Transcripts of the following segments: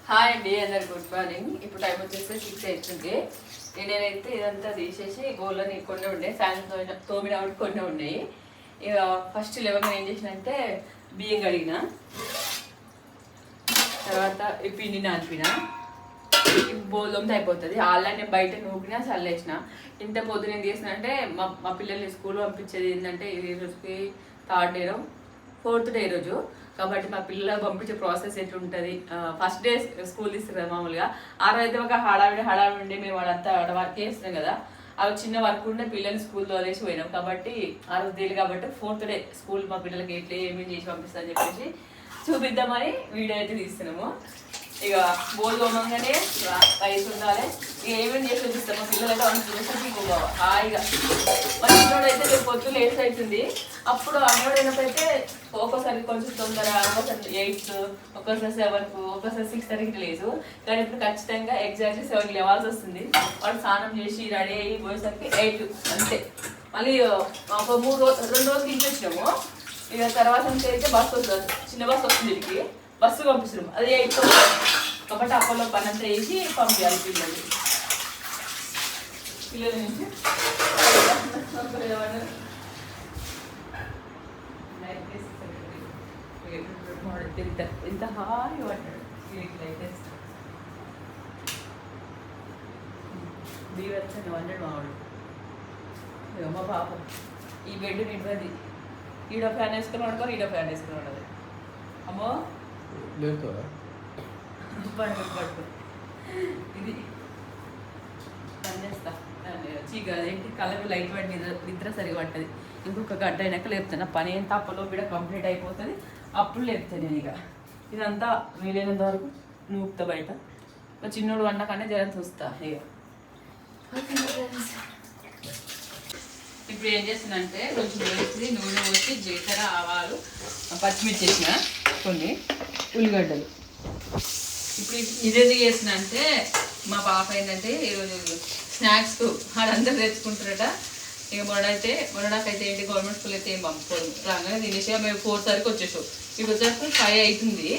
Hi అండి, అందరు good morning. ఇప్పుడు టైం వచ్చేసి 6 అవుతుంది. నేనైతే ఇదంతా తీసేసి గోళ్ళని కొన్ని ఉండే సాయంత్రం తోమిన కొన్ని ఉన్నాయి. ఇక ఫస్ట్ లెవెన్ ఏం చేసిన బియ్యం కడిగిన తర్వాత ఈ పిండి నానిపిన బోల్లంతో అయిపోతుంది. ఆల్రెడీ బయట నూకినా చల్లేసిన. ఇంత పొద్దున ఏం చేసిన అంటే మా పిల్లల్ని స్కూల్ పంపించేది ఏంటంటే ఈ రోజుకి 3rd డే 4th డే రోజు కాబట్టి మా పిల్లలకు పంపించే ప్రాసెస్ ఎట్లుంటుంది. ఫస్ట్ డే స్కూల్ ఇస్తారు కదా మామూలుగా. ఆ రోజు అయితే ఒక హడావిడి ఉండి మేము వాళ్ళంతా వర్క్ చేస్తున్నాం కదా. అవి చిన్న వర్క్ ఉండే పిల్లల్ని స్కూల్లో వదిలేసి పోయినాం కాబట్టి ఆ రోజు తేలి కాబట్టి 4th డే స్కూల్ మా పిల్లలకి ఎట్లా ఏమేమి చేసి పంపిస్తామని చెప్పేసి చూపిద్దామని వీడియో అయితే తీస్తున్నాము. ఇక బోల్ తోమగానే రైస్ ఉండాలి. ఇక ఏమేమి చేసి చూపిస్తాం మా పిల్లలు అయితే అనుకుంటే హాయిగా. మా చిన్నోడు అయితే రేపు పొద్దు లేట్ అవుతుంది. అప్పుడు అన్నోడు అయినప్పుడైతే ఒక్కోసారి కొంచెం తొందర, ఒక్కోసారి 8, ఒక్కోసారి 7, ఒక్కోసారి 6:30 లేదు. కానీ ఇప్పుడు ఖచ్చితంగా ఎగ్జాక్ట్లీ 7 లేవాల్సి వస్తుంది. వాడు స్నానం చేసి రెడీ అయ్యి పోయేసరికి 8 అంతే. మళ్ళీ ఒక 2 రోజులు ఇంటి వచ్చినాము. ఇక తర్వాత నుంచి అయితే బస్సు వస్తుంది, చిన్న బస్సు వస్తుంది. ఇంటికి బస్సు పంపిస్తున్నాము. అది 8 కాబట్టి అప్పట్లో పని అంతా వేసి పంపించాలి పిల్లల నుంచి. ఎంత హాయిగా పడ్డాడు బీవచ్చని వండాడు మావాడు. మా పాప ఈ బెడ్ నిండుది. ఈడో ఫ్యాన్ వేసుకుని వండుకొని ఈడో ఫ్యాన్ వేసుకుని ఉండదు. అమ్మో పడుకో ఇది పని చేస్తా. చీక ఏంటి కలర్ లైట్ పడి నిద్ర సరిగా పట్టది. ఇంకొక గంట అయినాక లేపుతాను. పని ఏం తప్పలో కూడా కంప్లీట్ అయిపోతుంది. అప్పుడు లేపుతాను నేను. ఇక ఇదంతా వీలైనంత వరకు నూపుతా బయట. మా చిన్నోడు వండకనే జరం చూస్తా. ఇక ఇప్పుడు ఏం చేస్తానంటే కొంచెం వేసి నూనె పోసి జీలకర్ర, ఆవాలు, పచ్చిమిర్చి వేసిన కొన్ని ఉల్లిగడ్డలు. ఇప్పుడు ఇదేది చేసిన అంటే మా పాప ఏంటంటే ఈరోజు స్నాక్స్ వాళ్ళందరూ తెచ్చుకుంటారట. ఇక మొన్నకైతే ఏంటి గవర్నమెంట్ స్కూల్ అయితే ఏం పంపుకోదు. రాగానే తినేసి మేము 4:30 వచ్చేసాం. ఇప్పుడు వచ్చేసరికి 5 అవుతుంది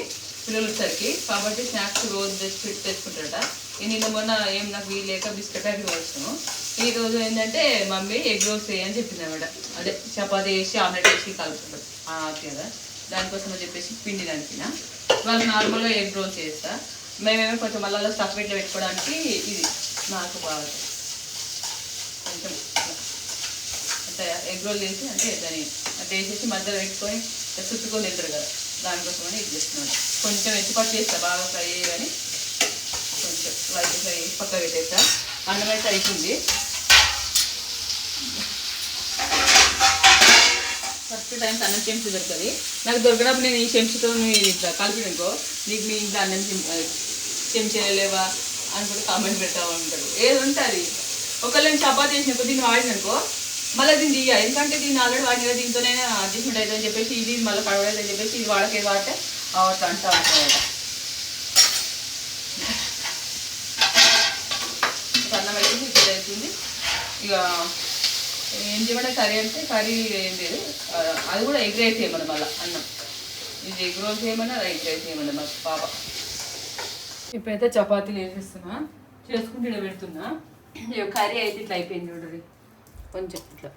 పిల్లలు వచ్చేసరికి. కాబట్టి స్నాక్స్ రోజు తెచ్చుకుంటారట. నిన్న మొన్న ఏం నాకు వీలు లేక బిస్కెట్ ప్యాకెట్ వచ్చాను. ఈ రోజు ఏంటంటే మమ్మీ ఎగ్ రోల్స్ వేయని చెప్పింది అన్నమాట. అదే చపాతీ వేసి ఆమ్లెట్ వేసి కలుపుకుంటారు కదా, దానికోసం అని చెప్పేసి పిండి దానికిన వాళ్ళు నార్మల్గా ఎగ్ రోల్స్ చేస్తా. మేమేమో కొంచెం మళ్ళీ స్టఫ్ ఇట్లా పెట్టుకోవడానికి ఇది నాకు బాగా కొంచెం అంటే ఎగ్ రోల్ చేసి అంటే దాన్ని అంటే వేసేసి మధ్యలో పెట్టుకొని చుట్టుకొని తింటారు కదా, దానికోసమని ఇది చేస్తున్నాను. కొంచెం ఎత్తుపట్టు చేస్తా బాగా ఫ్రై చేయని, కొంచెం లైట్ ఫ్రై చేసి పక్క పెట్టేస్తా. అన్నం అయితే అయిపోయింది. ఫస్ట్ టైం అన్నం చెంచు దొరుకుతుంది నాకు. దొరికినప్పుడు నేను ఈ చెంచుతో ఇట్లా కలిపినుకో నీకు మీ ఇంట్లో అన్నం చెంచలేవా అనుకుంటే కామెంట్ పెడతా ఉంటాడు. ఏది ఉంటుంది ఒకవేళ నేను చపాతీ చేసినప్పుడు దీన్ని వాడిననుకో మళ్ళీ దీన్ని తీయాలి. ఎందుకంటే దీన్ని ఆల్రెడీ వాడిన దీంతోనే అడ్జస్ట్మెంట్ అవుతుందని చెప్పేసి ఇది మళ్ళీ పడవలేదని చెప్పేసి ఇది వాడకేది వాడితే అంటా ఉంటాయట. అన్నం అయితే ఇప్పుడు అవుతుంది. ఇక ఏం చేయమంటే కర్రీ అంటే కర్రీ ఏం లేదు, అది కూడా ఎగ్ రైస్ చేయమన్నా మళ్ళీ అన్నం. ఇది ఎగ్ రోల్స్ చేయమన్నా ఎగ్ రైస్ చేయమన్నా మా పాప. ఇప్పుడైతే చపాతీలు వేసేస్తున్నా, చేసుకుంటే ఇలా పెడుతున్నా. ఇక కర్రీ అయితే ఇట్లా అయిపోయింది చూడండి. కొంచెం ఇట్లా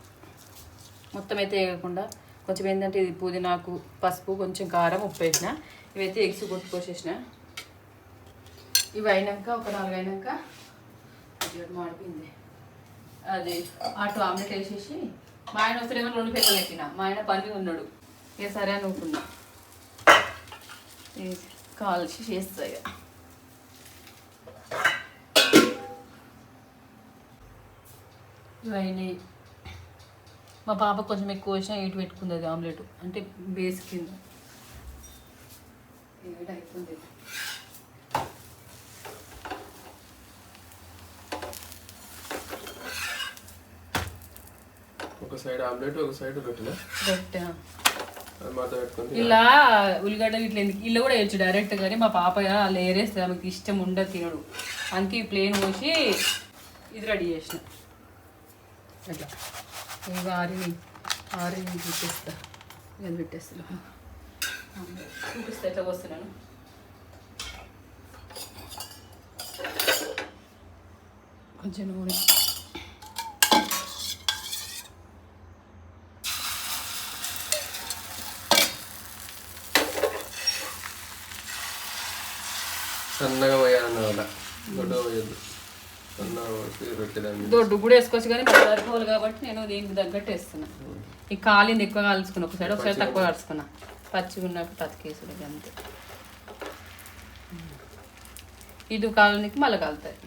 మొత్తం అయితే వేయకుండా కొంచెం ఏంటంటే ఇది పుదీనాకు, పసుపు, కొంచెం కారం, ఉప్పు వేసిన. ఇవైతే ఎగ్స్ కొట్టుకోసేసిన. ఇవి అయినాక ఒక 4 అయినాక మాడిపోయింది అది అటు ఆమ్లెట్ వేసేసి మా ఆయన వస్తేనేమో 2 పెద్దలు పెట్టిన. మా ఆయన పని ఉన్నాడు. ఇక సరే అనుకున్నా కాల్చి చేస్తా. ఇక ఇవన్నీ మా పాప కొంచెం ఎక్కువ వచ్చినా ఇటు పెట్టుకుంది అది ఆమ్లెట్ అంటే బేస్ కింద. ఏమిటి అయిపోయింది. ఒక సైడ్ ఆమ్లెట్, ఒక సైడ్ రొట్టె. ఇలా ఉల్లిగడ్డలు ఇట్లా ఎందుకు ఇల్లు కూడా వేయచ్చు డైరెక్ట్. కానీ మా పాప అలా ఏరేస్తుంది, ఆమెకి ఇష్టం ఉండదు తినడు. అందుకే ప్లేన్ పోసి ఇది రెడీ చేసిన. అట్లా ఇవి ఆరి చూపిస్తా. ఇది పెట్టేస్తాను, చూపిస్తా ఎట్లా పోస్తున్నాను. కొంచెం నూనె, సన్నగా పోయాలన్న వల్ల దొడ్డు పోయద్దు, సన్నగా రొట్టె దాన్ని దొడ్డు కూడా వేసుకోవచ్చు కానీ మరి సరిపోవాలి కాబట్టి నేను దీనికి తగ్గట్టు వేస్తున్నా. ఈ కాలింది ఎక్కువ కాల్చుకున్నా, ఒకసారి తక్కువ కాల్చుకున్నా, పచ్చిగా ఉన్నప్పుడు తతికేసుడు అంతే. ఇది కాలనికి మళ్ళీ కాలుతాయి.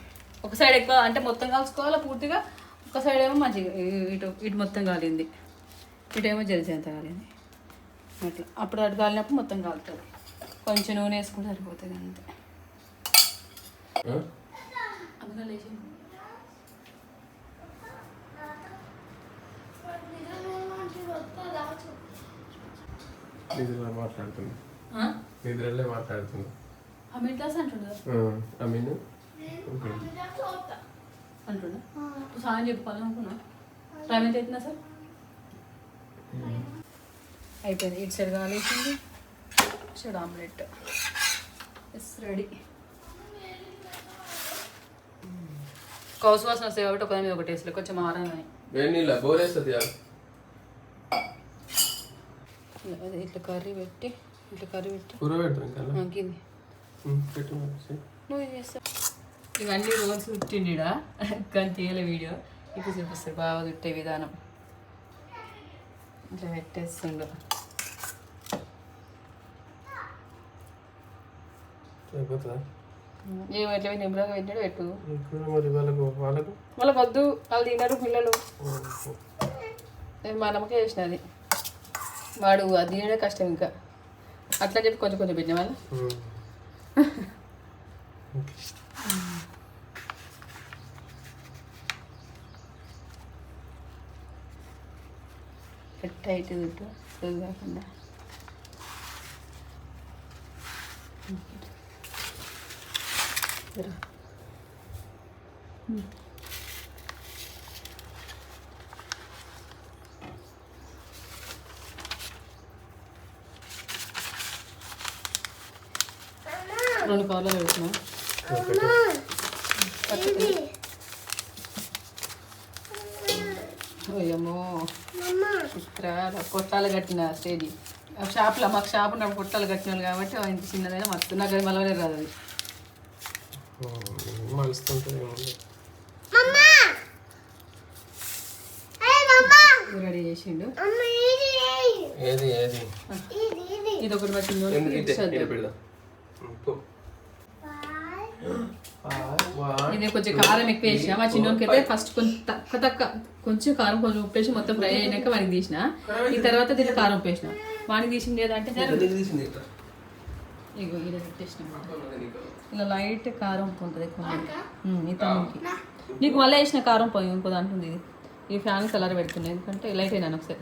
ఒక సైడ్ ఎక్కువ అంటే మొత్తం కాల్చుకోవాలా పూర్తిగా, ఒక సైడ్ ఏమో మంచిగా ఇటు మొత్తం కాలింది, ఇటేమో జలిసేంత కాలింది అట్లా. అప్పుడు అటు కాలినప్పుడు మొత్తం కాలుతుంది. కొంచెం నూనె వేసుకుంటే సరిపోతుంది అంతే. అందులో లేచి నిద్రలో మాట్లాడుతున్నా, నిద్రలో మాట్లాడుతున్నా. అమీన్ క్లాస్ అంటుండ అమీను అంటుండ సాయం చెప్పుకోవాలనుకున్నా. టైం ఎంత అవుతుందా సార్? అయిపోయింది. ఇటు సైడ్ కాలేసింది, సైడ్ ఆమ్లెట్ ఎస్ రెడీ. కౌసు వాసన వస్తాయి కాబట్టి ఒకదాని మీద ఒకటి వేసలే, కొంచెం ఆరాలని వేడి నీళ్ళ బోరేస్తుంది. ఇట్లా కర్రీ పెట్టి కూర పెడతాం ఇంకా కింది పెట్టు. నువ్వు చేస్తావు ఇవన్నీ రోజు చుట్టిండిడా కానీ తీయలే వీడియో. ఇప్పుడు చూపిస్తారు బాగా చుట్టే విధానం. ఇట్లా పెట్టేస్తుండు. ఏమో ఎట్లా నిమ్మరంగా పెట్టాడు పెట్టు. వాళ్ళకి వద్దు, వాళ్ళు తినరు పిల్లలు. నేను మా నమ్మకే చేసినది, వాడు అది తినడే కష్టం. ఇంకా అట్లా చెప్పి కొంచెం కొంచెం పెట్టిన వాళ్ళు టైట్ చుట్టూ కాకుండా రెండు కవర్లు పెడుతున్నా. ఓయమ్మో చిత్ర పొట్టాలు కట్టిన స్టేజ్ షాప్లో, మాకు షాప్ ఉన్నప్పుడు పొట్టాలు కట్టిన వాళ్ళు కాబట్టి ఇంత చిన్నదైనా మస్తు. నాకు అది మళ్ళీ రాదు, అది రెడీ చేసిండు. ఇది ఒకటి పట్టింది. ఇది కొంచెం కారం ఎక్కువ వేసిన మా చిన్నోనికి అయితే ఫస్ట్ కొంచెం కారం కొంచెం ఉప్పేసి మొత్తం ఫ్రై అయినాక వానికి తీసిన. ఈ తర్వాత దీన్ని కారం ఉప్పేసిన, వానికి తీసింది ఏదంటే ఇగో ఇలా పెట్టేసిన. ఇలా లైట్ కారం ఉప్పు ఉంటుంది ఎక్కువ ఈ తమ్ముకి. నీకు మళ్ళీ వేసిన కారం పోయి ఇంకో దాంట్లో ఉంది. ఈ ఫ్యాన్ కలర్ పెడుతున్నాయి ఎందుకంటే లైట్ అయినాను ఒకసారి.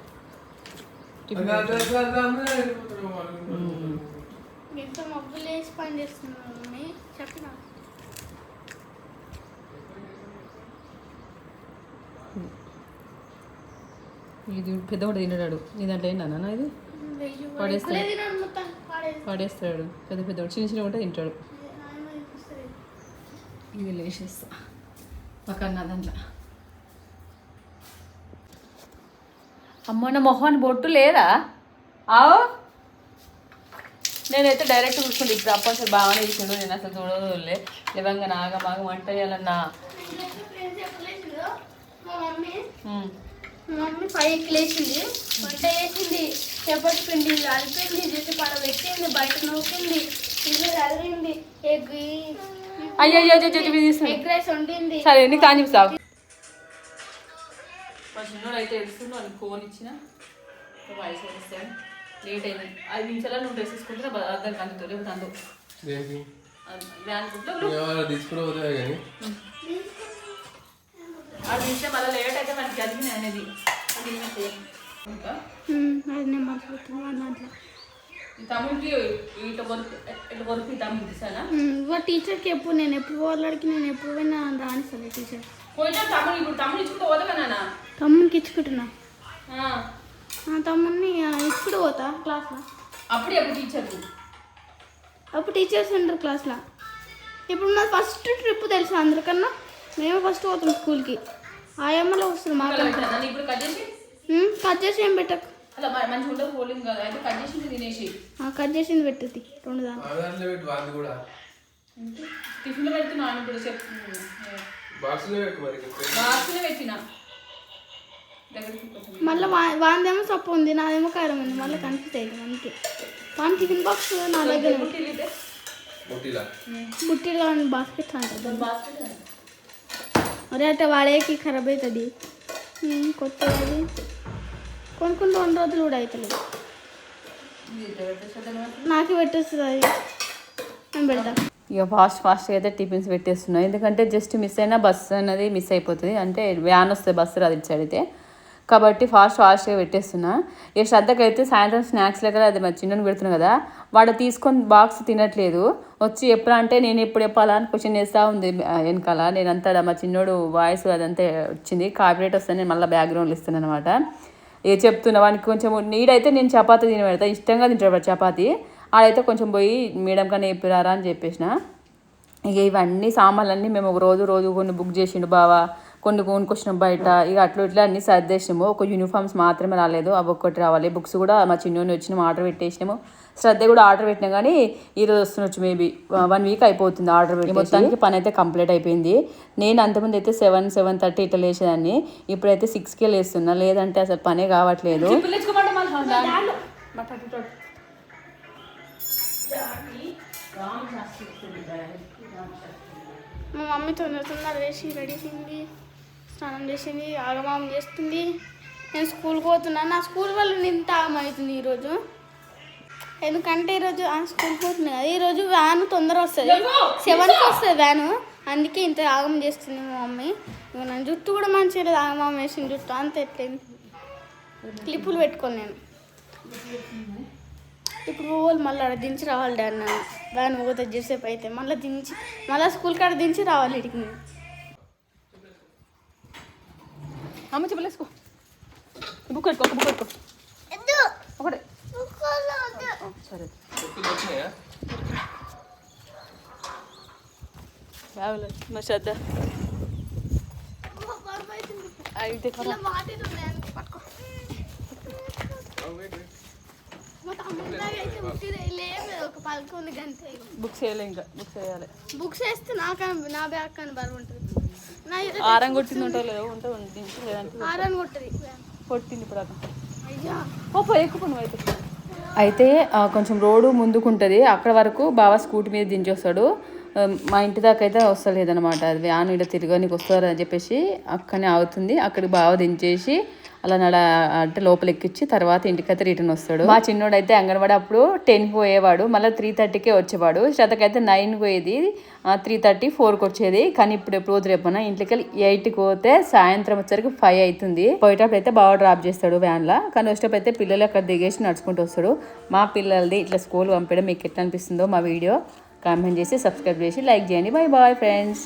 ఇది పెద్దవాడు తినడాడు, నీ దాంట్లో ఏంటన్నా ఇది పడేస్తాడు. పెద్దవాడు చిన్న చిన్న ఉంటే తింటాడు. ఇది లేచేస్తా పక్కన దాంట్లో. అమ్మ నా మొహాన్ని బొట్టు లేదా? ఆవు నేనైతే డైరెక్ట్ చూసుకుంటే ఇప్పుడు అప్పటి బాగానే ఇచ్చిండు. నేను అసలు చూడలే లేవంగా నాగమాగం వంట చేయాలన్నా. మమ్మీ 5కి లేచింది, వంట చేసింది, చపాతి పిండి కలిపింది, జుట్టు పడ పెట్టింది, బయట నూకింది, ఇల్లు చదివింది, ఎగ్ రైస్ వండింది. సరే ఎన్ని కాని సాగు. మా చిన్నోడు అయితే ఏడుస్తుండు, వాళ్ళకి ఫోన్ ఇచ్చిన వాయిస్ వేస్తాడు. లేట్ అయింది 5 నిమిషాలు. నువ్వు డ్రెస్ తీసుకుంటే అర్థం కందుతో లేకపోతే అందు అది ఇస్తే మళ్ళీ లేట్ అయితే మనకి చదివిన అనేది తమ్ముడికి ఇట్లా వరకు తమ్ముడు ఇస్తానా. టీచర్కి ఎప్పుడు నేను ఎప్పుడు వాళ్ళకి నేను ఎప్పుడు పోయినా రానిస్తాను టీచర్. కొంచెం తమ్ముడు ఇప్పుడు తమ్ముడు ఇచ్చుకుంటూ పోతా నాన్న. తమ్మునికి ఇచ్చుకుంటున్నా, తమ్ముడిని ఇచ్చుకుంటూ పోతా క్లాస్లో. అప్పుడు టీచర్స్ ఉంటారు క్లాస్లో. ఇప్పుడు నా ఫస్ట్ ట్రిప్ తెలుసు అందరికన్నా. మేము ఫస్ట్ పోతాం స్కూల్కి. ఆయమ్మలో వస్తుంది మాకు. ఇప్పుడు కట్ చేసి కట్ చేసి ఏం పెట్టకు. అలా మంచిగా ఉండదు పోలింగ్ కదా అయితే కట్ చేసి తినేసి కట్ చేసింది పెట్టుద్ది 2 దాంట్లో. కూడా టిఫిన్లో పెడుతున్నాను ఇప్పుడు బాక్స్లో పెట్టు మరి. బాక్స్లో పెట్టిన దగ్గరికి కొంచెం మళ్ళీ వాందేమో సప్పు ఉంది, నాదేమో కారం ఉంది. మళ్ళీ కన్ఫ్యూజ్ అయింది మనకి. వన్ టిఫిన్ బాక్స్ నా దగ్గర బుట్టిలో బాస్కెట్ అంటారు. బాస్కెట్ అరే అట్ట వాడేకి ఖరాబ్ అవుతుంది. కొత్తది కొనుక్కుంటూ 2 రోజులు కూడా అవుతలేదు. నాకు పెట్టేస్తుంది అది, నేను పెడతా. ఇక ఫాస్ట్గా అయితే టిఫిన్స్ పెట్టేస్తున్నాయి. ఎందుకంటే జస్ట్ మిస్ అయినా బస్సు అనేది మిస్ అయిపోతుంది. అంటే వ్యాన్ వస్తుంది, బస్సు రాదు ఇటు సైడ్ అయితే. కాబట్టి ఫాస్ట్గా పెట్టేస్తున్నా. ఇక శ్రద్ధకి అయితే సాయంత్రం స్నాక్స్ లెక్క అది మా చిన్నని పెడుతున్నాను కదా, వాడు తీసుకొని బాక్స్ తినట్లేదు. వచ్చి ఎప్పుడు అంటే నేను ఎప్పుడు చెప్పాలా అని క్వశ్చన్ చేస్తూ ఉంది వెనకాల. నేనంతా మా చిన్నోడు వాయిస్ అదంతా వచ్చింది, కాపీరేట్ వస్తుంది. నేను మళ్ళీ బ్యాక్గ్రౌండ్లో ఇస్తున్నాను అనమాట. ఇక చెప్తున్నా వానికి కొంచెం నీడైతే నేను చపాతీ తిని పెడతా, ఇష్టంగా తింటాడు చపాతీ. ఆడైతే కొంచెం పోయి మేడం కన్నా చెప్పిరారా అని చెప్పేసిన. ఇక ఇవన్నీ సామాన్లన్నీ మేము ఒక రోజు కొన్ని బుక్ చేసిండు బావా, కొన్ని కొనుక్కొచ్చినాం బయట. ఇక అట్లా ఇట్లా అన్నీ సర్దేసినాము. ఒక యూనిఫామ్స్ మాత్రమే రాలేదు, అవి ఒక్కటి రావాలి. బుక్స్ కూడా మా చిన్నోని వచ్చినాము, ఆర్డర్ పెట్టేసినాము. శ్రద్ధ కూడా ఆర్డర్ పెట్టినా కానీ ఈరోజు వస్తుండొచ్చు, మేబీ 1 వీక్ అయిపోతుంది ఆర్డర్ పెట్టి. మొత్తానికి పని అయితే కంప్లీట్ అయిపోయింది. నేను అంతకుముందు అయితే 7:30 ఇట్లా లేచేదాన్ని, ఇప్పుడైతే 6కే లేస్తున్నా. లేదంటే అసలు పనే కావట్లేదు. మా మమ్మీ తొందర వేసి రెడీ అయింది, స్నానం చేసింది, ఆగమాగం చేస్తుంది. నేను స్కూల్కి పోతున్నాను. నా స్కూల్ వల్ల ఇంత ఆగమవుతుంది ఈరోజు. ఎందుకంటే ఈరోజు స్కూల్కి పోతుంది కదా, ఈరోజు వ్యాన్ తొందర వస్తుంది, 7కి వస్తుంది వ్యాను. అందుకే ఇంత ఆగం చేస్తుంది మా మమ్మీ. నా జుట్టు కూడా మంచిగా లేదు, ఆగమాగం వేసిన జుట్టు అంత ఎట్లయింది. క్లిప్పులు పెట్టుకోను నేను. ఇప్పుడు పోవాలి, మళ్ళీ అక్కడ దించి రావాలి. డాన్న వ్యాన్ పోతుంది చేసేపు అయితే మళ్ళీ దించి మళ్ళీ స్కూల్ కాడ దించి రావాలి ఇటుకి. అమ్మ చెప్పలేసుకో, బుక్ పెట్టుకో, బుక్ పెట్టుకో ఒకటే. సరే మా శ్రద్ధ అయితే బుక్స్ వేయాలి, ఇంకా బుక్స్ వేయాలి. బుక్స్ వేస్తే నా బ్యాగ్ కానీ బరువు ఉంటుంది. ఆరం కొట్టింది ఉంటావు లేదో ఉంటే దించి, లేదంటే ఆరం కొట్టది కొట్టింది ఇప్పుడు ఎక్కువ. అయితే కొంచెం రోడ్డు ముందుకుంటుంది, అక్కడ వరకు బాగా స్కూటీ మీద దించి వస్తాడు. మా ఇంటి దాకా అయితే వస్తలేదనమాట. అది వ్యాన్ ఇక్కడ తిరగడానికి వస్తారు అని చెప్పేసి అక్కడనే అవుతుంది. అక్కడికి బాగా దించేసి అలా అంటే లోపల ఎక్కించి తర్వాత ఇంటికైతే రిటర్న్ వస్తాడు. మా చిన్నోడు అయితే అంగన్వాడి అప్పుడు 10కి పోయేవాడు, మళ్ళీ 3:30కే వచ్చేవాడు. శ్రద్ధకైతే 9కి పోయేది, 3:30, 4కి వచ్చేది. కానీ ఇప్పుడు ఎప్పుడు రేపన్నా ఇంట్లోకి వెళ్ళి 8కి పోతే సాయంత్రం వచ్చరికి 5 అవుతుంది. పోయేటప్పుడు అయితే బాగా డ్రాప్ చేస్తాడు వ్యాన్లో. కానీ వచ్చేటప్పుడు అయితే పిల్లలు అక్కడ దిగేసి నడుచుకుంటూ వస్తాడు. మా పిల్లలది ఇట్లా స్కూల్ పంపడం మీకు ఎట్లా అనిపిస్తుందో మా వీడియో కామెంట్ చేసి సబ్స్క్రైబ్ చేసి లైక్ చేయండి. Bye friends.